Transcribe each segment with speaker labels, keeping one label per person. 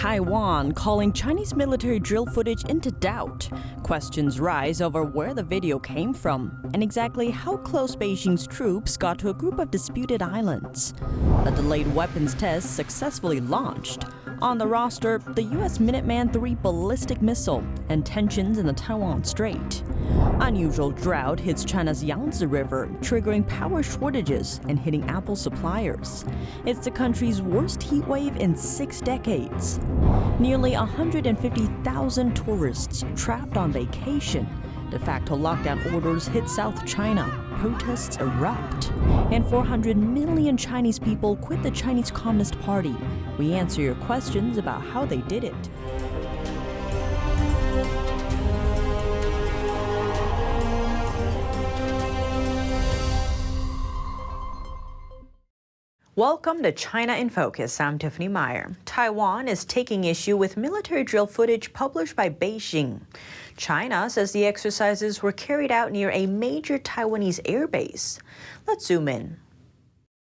Speaker 1: Taiwan calling Chinese military drill footage into doubt. Questions rise over where the video came from and exactly how close Beijing's troops got to a group of disputed islands. A delayed weapons test successfully launched. On the roster, the U.S. Minuteman III ballistic missile and tensions in the Taiwan Strait. Unusual drought hits China's Yangtze River, triggering power shortages and hitting Apple suppliers. It's the country's worst heat wave in 6 decades. Nearly 150,000 tourists trapped on vacation. De facto lockdown orders hit South China. Protests erupt. And 400 million Chinese people quit the Chinese Communist Party. We answer your questions about how they did it. Welcome to China in Focus. I'm Tiffany Meyer. Taiwan is taking issue with military drill footage published by Beijing. China says the exercises were carried out near a major Taiwanese airbase. Let's zoom in.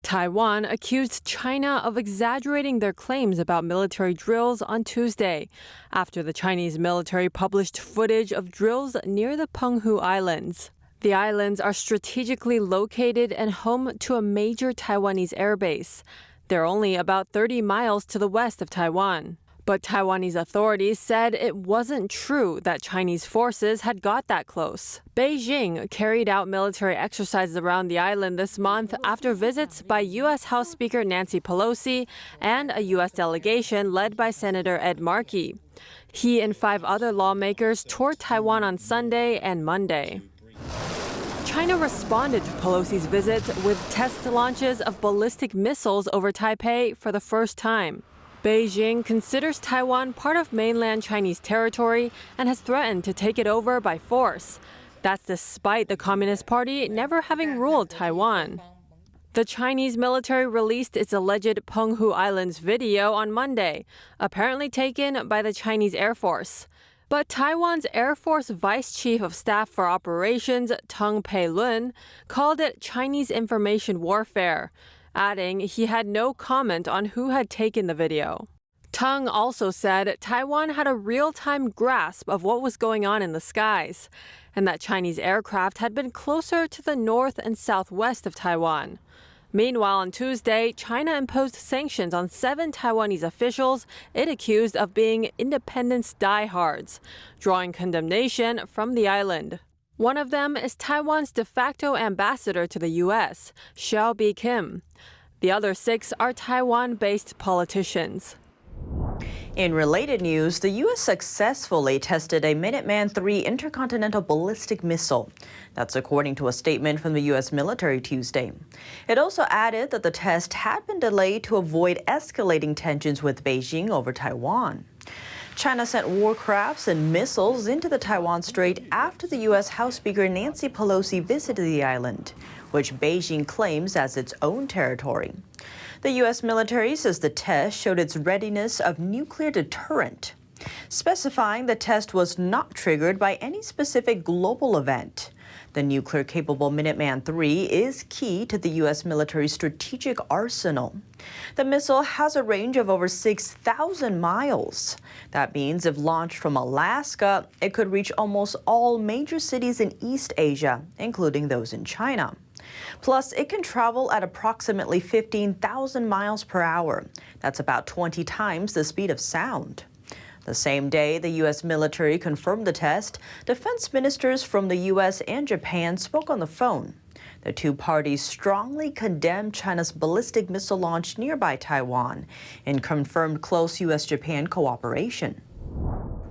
Speaker 2: Taiwan accused China of exaggerating their claims about military drills on Tuesday, after the Chinese military published footage of drills near the Penghu Islands. The islands are strategically located and home to a major Taiwanese airbase. They're only about 30 miles to the west of Taiwan. But Taiwanese authorities said it wasn't true that Chinese forces had got that close. Beijing carried out military exercises around the island this month after visits by U.S. House Speaker Nancy Pelosi and a U.S. delegation led by Senator Ed Markey. He and 5 other lawmakers toured Taiwan on Sunday and Monday. China responded to Pelosi's visit with test launches of ballistic missiles over Taipei for the first time. Beijing considers Taiwan part of mainland Chinese territory and has threatened to take it over by force. That's despite the Communist Party never having ruled Taiwan. The Chinese military released its alleged Penghu Islands video on Monday, apparently taken by the Chinese Air Force. But Taiwan's Air Force Vice Chief of Staff for Operations, Teng Pei-lun, called it Chinese information warfare, adding he had no comment on who had taken the video. Teng also said Taiwan had a real-time grasp of what was going on in the skies, and that Chinese aircraft had been closer to the north and southwest of Taiwan. Meanwhile, on Tuesday, China imposed sanctions on 7 Taiwanese officials it accused of being independence diehards, drawing condemnation from the island. One of them is Taiwan's de facto ambassador to the U.S., Xiaobi Kim. The other 6 are Taiwan-based politicians.
Speaker 1: In related news, the U.S. successfully tested a Minuteman III intercontinental ballistic missile. That's according to a statement from the U.S. military Tuesday. It also added that the test had been delayed to avoid escalating tensions with Beijing over Taiwan. China sent warcrafts and missiles into the Taiwan Strait after the U.S. House Speaker Nancy Pelosi visited the island, which Beijing claims as its own territory. The U.S. military says the test showed its readiness of nuclear deterrent, specifying the test was not triggered by any specific global event. The nuclear-capable Minuteman III is key to the U.S. military's strategic arsenal. The missile has a range of over 6,000 miles. That means if launched from Alaska, it could reach almost all major cities in East Asia, including those in China. Plus, it can travel at approximately 15,000 miles per hour. That's about 20 times the speed of sound. The same day the U.S. military confirmed the test, defense ministers from the U.S. and Japan spoke on the phone. The 2 parties strongly condemned China's ballistic missile launch nearby Taiwan and confirmed close U.S.-Japan cooperation.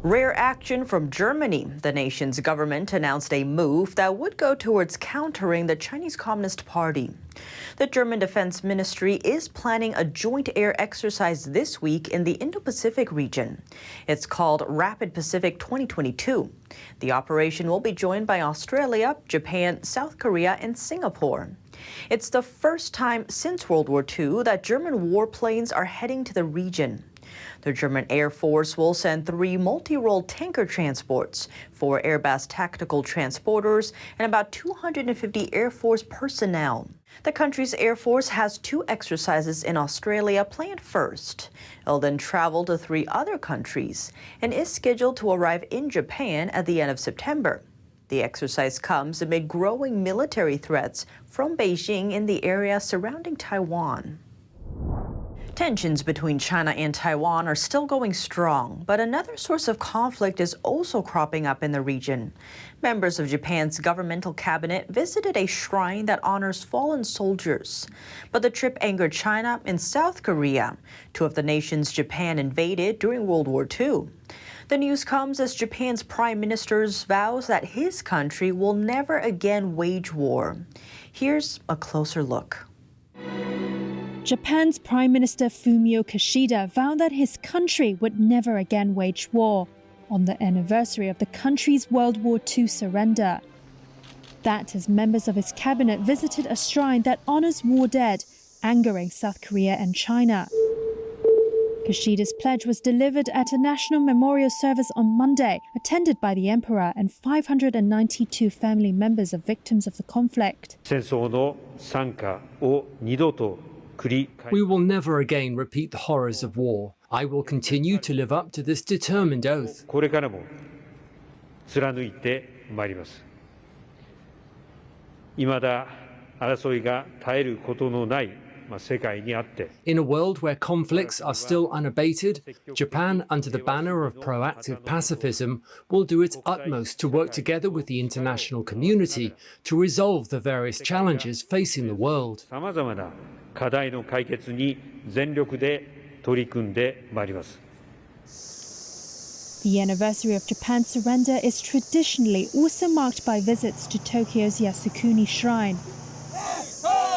Speaker 1: Rare action from Germany. The nation's government announced a move that would go towards countering the Chinese Communist Party. The German Defense Ministry is planning a joint air exercise this week in the Indo-Pacific region. It's called Rapid Pacific 2022. The operation will be joined by Australia, Japan, South Korea, and Singapore. It's the first time since World War II that German warplanes are heading to the region. The German Air Force will send 3 multi-role tanker transports, 4 Airbus tactical transporters, and about 250 Air Force personnel. The country's Air Force has 2 exercises in Australia planned first. It'll then travel to 3 other countries and is scheduled to arrive in Japan at the end of September. The exercise comes amid growing military threats from Beijing in the area surrounding Taiwan. Tensions between China and Taiwan are still going strong, but another source of conflict is also cropping up in the region. Members of Japan's governmental cabinet visited a shrine that honors fallen soldiers. But the trip angered China and South Korea, 2 of the nations Japan invaded during World War II. The news comes as Japan's prime minister vows that his country will never again wage war. Here's a closer look.
Speaker 3: Japan's Prime Minister Fumio Kishida vowed that his country would never again wage war on the anniversary of the country's World War II surrender. That as members of his cabinet visited a shrine that honors war dead, angering South Korea and China. Kishida's pledge was delivered at a national memorial service on Monday, attended by the emperor and 592 family members of victims of the conflict.
Speaker 4: We will never again repeat the horrors of war. I will continue to live up to this determined oath. In a world where conflicts are still unabated, Japan, under the banner of proactive pacifism, will do its utmost to work together with the international community to resolve the various challenges facing the world.
Speaker 3: The anniversary of Japan's surrender is traditionally also marked by visits to Tokyo's Yasukuni Shrine.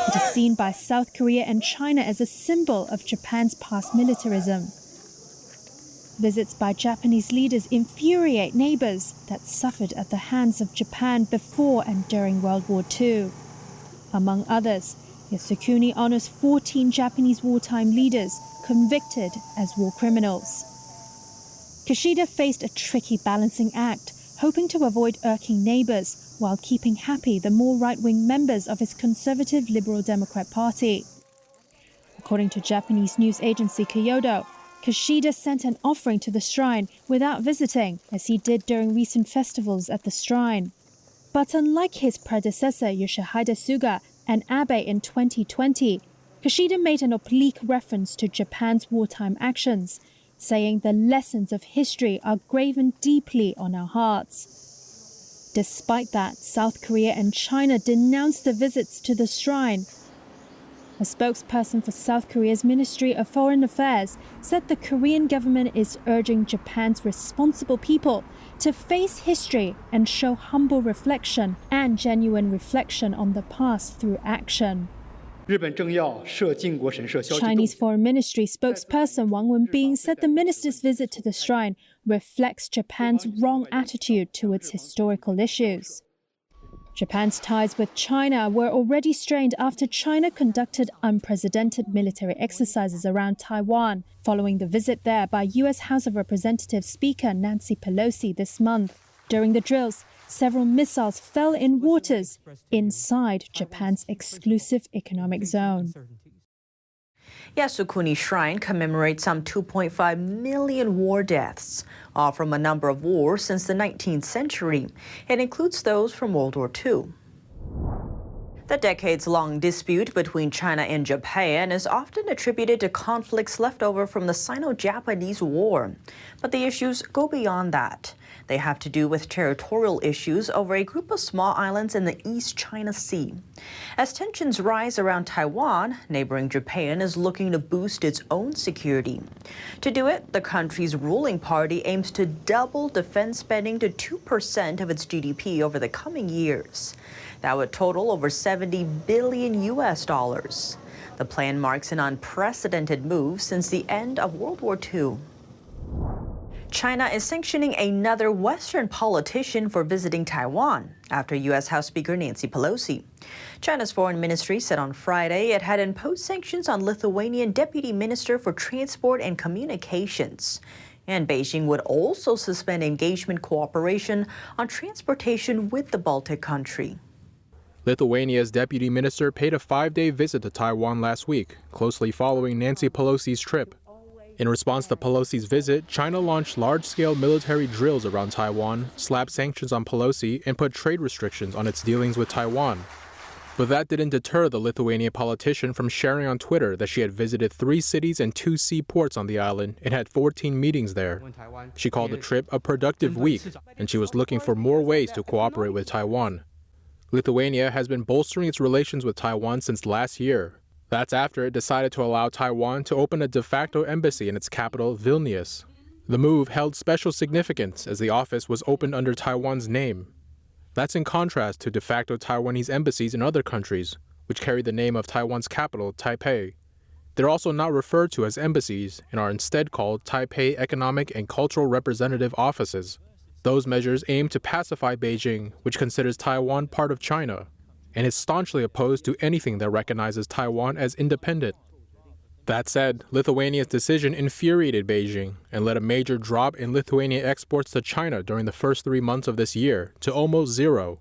Speaker 3: It is seen by South Korea and China as a symbol of Japan's past militarism. Visits by Japanese leaders infuriate neighbors that suffered at the hands of Japan before and during World War II. Among others, Yasukuni honors 14 Japanese wartime leaders convicted as war criminals. Kishida faced a tricky balancing act, hoping to avoid irking neighbors while keeping happy the more right-wing members of his conservative Liberal Democrat Party. According to Japanese news agency Kyodo, Kishida sent an offering to the shrine without visiting, as he did during recent festivals at the shrine. But unlike his predecessor Yoshihide Suga and Abe in 2020, Kishida made an oblique reference to Japan's wartime actions, saying the lessons of history are graven deeply on our hearts. Despite that, South Korea and China denounced the visits to the shrine. A spokesperson for South Korea's Ministry of Foreign Affairs said the Korean government is urging Japan's responsible people to face history and show humble reflection and genuine reflection on the past through action. Chinese Foreign Ministry spokesperson Wang Wenbin said the minister's visit to the shrine reflects Japan's wrong attitude towards historical issues. Japan's ties with China were already strained after China conducted unprecedented military exercises around Taiwan, following the visit there by U.S. House of Representatives Speaker Nancy Pelosi this month. During the drills, several missiles fell in waters inside Japan's exclusive economic zone.
Speaker 1: Yasukuni Shrine commemorates some 2.5 million war deaths, all from a number of wars since the 19th century. It includes those from World War II. The decades-long dispute between China and Japan is often attributed to conflicts left over from the Sino-Japanese War. But the issues go beyond that. They have to do with territorial issues over a group of small islands in the East China Sea. As tensions rise around Taiwan, neighboring Japan is looking to boost its own security. To do it, the country's ruling party aims to double defense spending to 2% of its GDP over the coming years. That would total over $70 billion. The plan marks an unprecedented move since the end of World War II. China is sanctioning another Western politician for visiting Taiwan after U.S. House Speaker Nancy Pelosi. China's foreign ministry said on Friday it had imposed sanctions on Lithuanian Deputy Minister for Transport and Communications. And Beijing would also suspend engagement cooperation on transportation with the Baltic country.
Speaker 5: Lithuania's deputy minister paid a 5-day visit to Taiwan last week, closely following Nancy Pelosi's trip. In response to Pelosi's visit, China launched large-scale military drills around Taiwan, slapped sanctions on Pelosi, and put trade restrictions on its dealings with Taiwan. But that didn't deter the Lithuanian politician from sharing on Twitter that she had visited 3 cities and 2 seaports on the island and had 14 meetings there. She called the trip a productive week, and she was looking for more ways to cooperate with Taiwan. Lithuania has been bolstering its relations with Taiwan since last year. That's after it decided to allow Taiwan to open a de facto embassy in its capital, Vilnius. The move held special significance as the office was opened under Taiwan's name. That's in contrast to de facto Taiwanese embassies in other countries, which carry the name of Taiwan's capital, Taipei. They're also not referred to as embassies and are instead called Taipei Economic and Cultural Representative Offices. Those measures aim to pacify Beijing, which considers Taiwan part of China, and is staunchly opposed to anything that recognizes Taiwan as independent. That said, Lithuania's decision infuriated Beijing and led a major drop in Lithuanian exports to China during the first 3 months of this year to almost zero.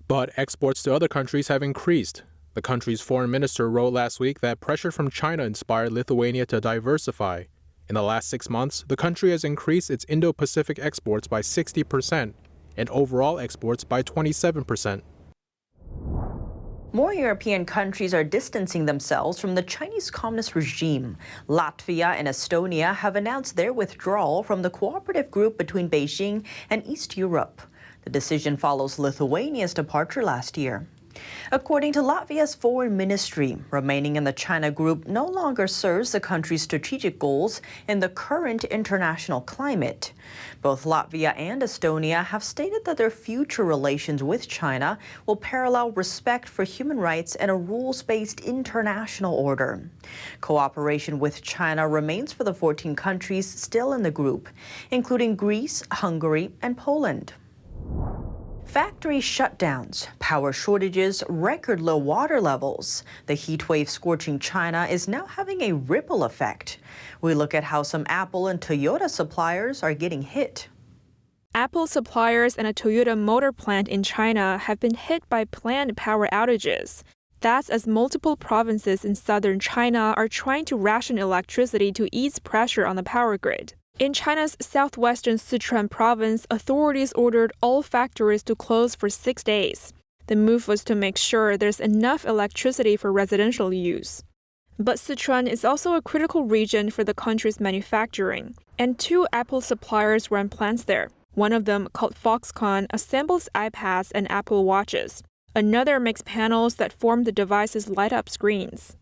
Speaker 5: But exports to other countries have increased. The country's foreign minister wrote last week that pressure from China inspired Lithuania to diversify. In the last 6 months, the country has increased its Indo-Pacific exports by 60% and overall exports by 27%.
Speaker 1: More European countries are distancing themselves from the Chinese Communist regime. Latvia and Estonia have announced their withdrawal from the cooperative group between Beijing and East Europe. The decision follows Lithuania's departure last year. According to Latvia's foreign ministry, remaining in the China group no longer serves the country's strategic goals in the current international climate. Both Latvia and Estonia have stated that their future relations with China will parallel respect for human rights and a rules-based international order. Cooperation with China remains for the 14 countries still in the group, including Greece, Hungary, and Poland. Factory shutdowns, power shortages, record low water levels. The heat wave scorching China is now having a ripple effect. We look at how some Apple and Toyota suppliers are getting hit.
Speaker 6: Apple suppliers and a Toyota motor plant in China have been hit by planned power outages. That's as multiple provinces in southern China are trying to ration electricity to ease pressure on the power grid. In China's southwestern Sichuan province, authorities ordered all factories to close for 6 days. The move was to make sure there's enough electricity for residential use. But Sichuan is also a critical region for the country's manufacturing, and 2 Apple suppliers run plants there. One of them, called Foxconn, assembles iPads and Apple Watches. Another makes panels that form the device's light-up screens.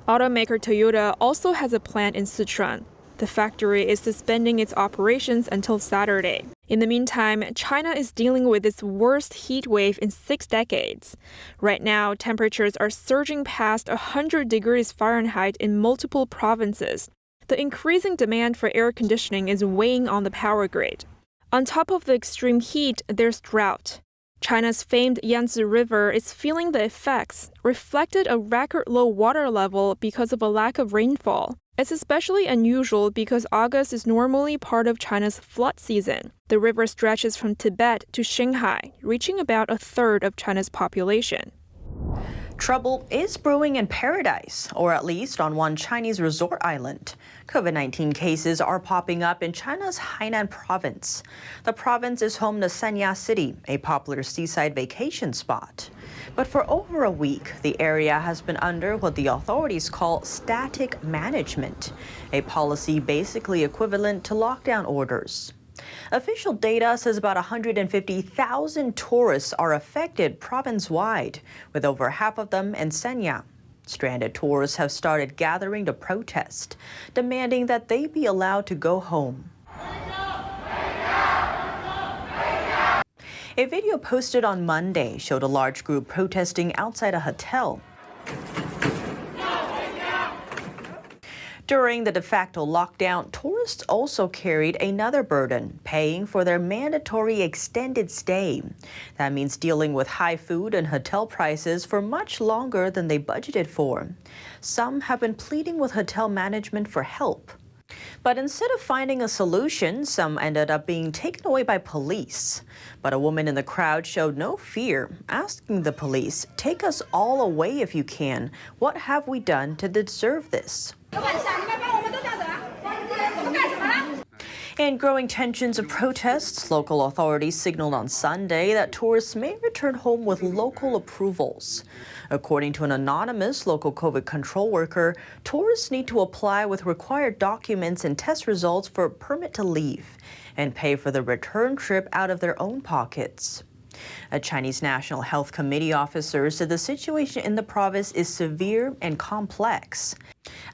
Speaker 6: Automaker Toyota also has a plant in Sichuan. The factory is suspending its operations until Saturday. In the meantime, China is dealing with its worst heat wave in 6 decades. Right now, temperatures are surging past 100 degrees Fahrenheit in multiple provinces. The increasing demand for air conditioning is weighing on the power grid. On top of the extreme heat, there's drought. China's famed Yangtze River is feeling the effects, reflected a record low water level because of a lack of rainfall. It's especially unusual because August is normally part of China's flood season. The river stretches from Tibet to Shanghai, reaching about a third of China's population.
Speaker 1: Trouble is brewing in paradise, or at least on one Chinese resort island. COVID-19 cases are popping up in China's Hainan province. The province is home to Sanya City, a popular seaside vacation spot. But for over a week, the area has been under what the authorities call static management, a policy basically equivalent to lockdown orders. Official data says about 150,000 tourists are affected province-wide, with over half of them in Sanya. Stranded tourists have started gathering to protest, demanding that they be allowed to go home. A video posted on Monday showed a large group protesting outside a hotel. During the de facto lockdown, tourists also carried another burden, paying for their mandatory extended stay. That means dealing with high food and hotel prices for much longer than they budgeted for. Some have been pleading with hotel management for help. But instead of finding a solution, some ended up being taken away by police. But a woman in the crowd showed no fear, asking the police, "Take us all away if you can. What have we done to deserve this?" In growing tensions of protests, local authorities signaled on Sunday that tourists may return home with local approvals. According to an anonymous local COVID control worker, tourists need to apply with required documents and test results for a permit to leave and pay for the return trip out of their own pockets. A Chinese National Health Committee officer said the situation in the province is severe and complex,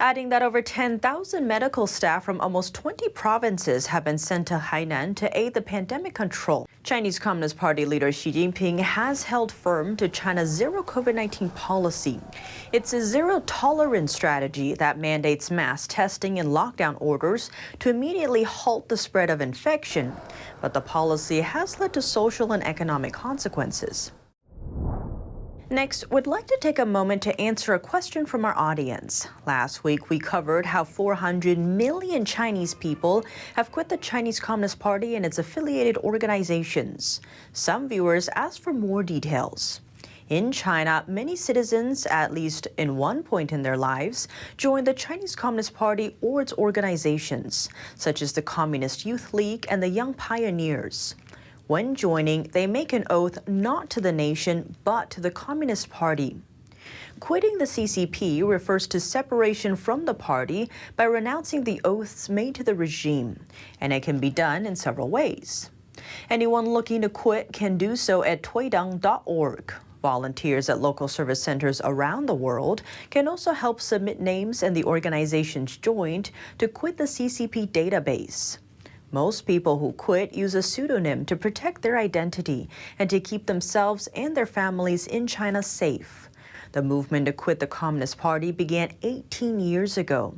Speaker 1: adding that over 10,000 medical staff from almost 20 provinces have been sent to Hainan to aid the pandemic control. Chinese Communist Party leader Xi Jinping has held firm to China's zero COVID-19 policy. It's a zero-tolerance strategy that mandates mass testing and lockdown orders to immediately halt the spread of infection. But the policy has led to social and economic consequences. Next, we'd like to take a moment to answer a question from our audience. Last week, we covered how 400 million Chinese people have quit the Chinese Communist Party and its affiliated organizations. Some viewers asked for more details. In China, many citizens, at least in one point in their lives, joined the Chinese Communist Party or its organizations, such as the Communist Youth League and the Young Pioneers. When joining, they make an oath not to the nation, but to the Communist Party. Quitting the CCP refers to separation from the party by renouncing the oaths made to the regime, and it can be done in several ways. Anyone looking to quit can do so at tuidang.org. Volunteers at local service centers around the world can also help submit names and the organizations joined to quit the CCP database. Most people who quit use a pseudonym to protect their identity and to keep themselves and their families in China safe. The movement to quit the Communist Party began 18 years ago.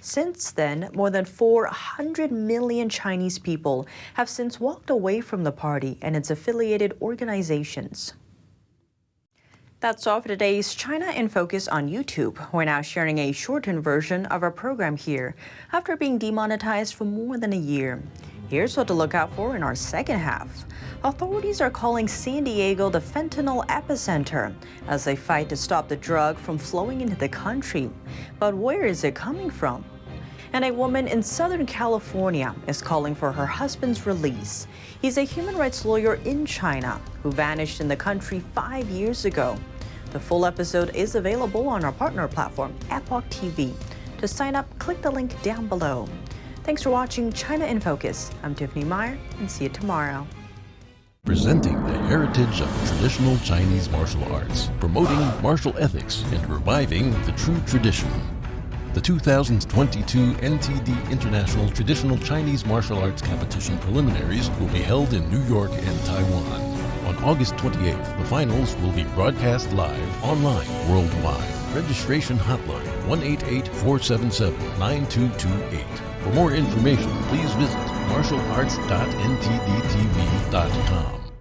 Speaker 1: Since then, more than 400 million Chinese people have since walked away from the party and its affiliated organizations. That's all for today's China in Focus on YouTube. We're now sharing a shortened version of our program here after being demonetized for more than a year. Here's what to look out for in our second half. Authorities are calling San Diego the fentanyl epicenter as they fight to stop the drug from flowing into the country. But where is it coming from? And a woman in Southern California is calling for her husband's release. He's a human rights lawyer in China who vanished in the country 5 years ago. The full episode is available on our partner platform, Epoch TV. To sign up, click the link down below. Thanks for watching China in Focus. I'm Tiffany Meyer, and see you tomorrow.
Speaker 7: Presenting the heritage of traditional Chinese martial arts, promoting martial ethics, and reviving the true tradition. The 2022 NTD International Traditional Chinese Martial Arts Competition preliminaries will be held in New York and Taiwan. On August 28th, the finals will be broadcast live online worldwide. Registration hotline 188-477-9228. For more information, please visit martialarts.ntdtv.com.